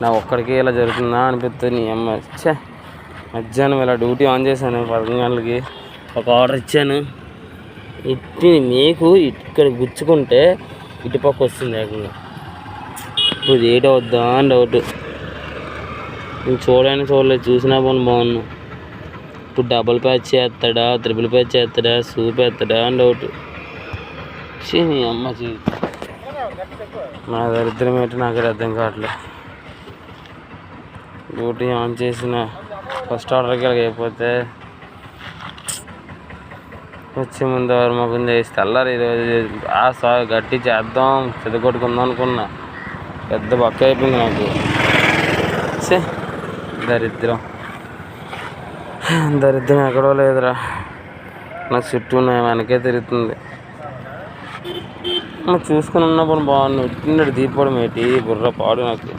నా ఒక్కడికి ఇలా జరుగుతుందా అనిపిస్తుంది. నీ అమ్మ ఛే, మధ్యాహ్నం ఇలా డ్యూటీ ఆన్ చేశాను 11 గంటలకి. ఒక ఆర్డర్ ఇచ్చాను. నీకు ఇక్కడ గుచ్చుకుంటే ఇటుపక్క వస్తుంది ఏకంగా. ఇప్పుడు ఏటో వద్దా అని డౌట్. నేను చూడలేదు, చూసినా పని బాగున్నాను. ఇప్పుడు డబుల్ ప్యాచ్ చేస్తాడా, ట్రిపుల్ ప్యాచ్ చేస్తాడా, సూప్ వేస్తాడా అని డౌట్. నీ అమ్మ నా దరిద్రం ఏంటో నాకు అర్థం కావట్లేదు. డ్యూటీ ఆన్ చేసిన ఫస్ట్ ఆర్డర్కి అయిపోతే వచ్చే ముందు ఎవరు మాకు చేసి తెల్లారు ఈరోజు గట్టి చేద్దాం, చెదగొట్టుకుందాం అనుకున్నా. పెద్ద బక్క అయిపోయింది నాకు. దరిద్రం ఎక్కడో లేదురా, నాకు చుట్టూ వెనకే తిరుగుతుంది. చూసుకుని ఉన్నప్పుడు బాగున్నాడు. దీపడం ఏంటి బుర్ర పాడు నాకు.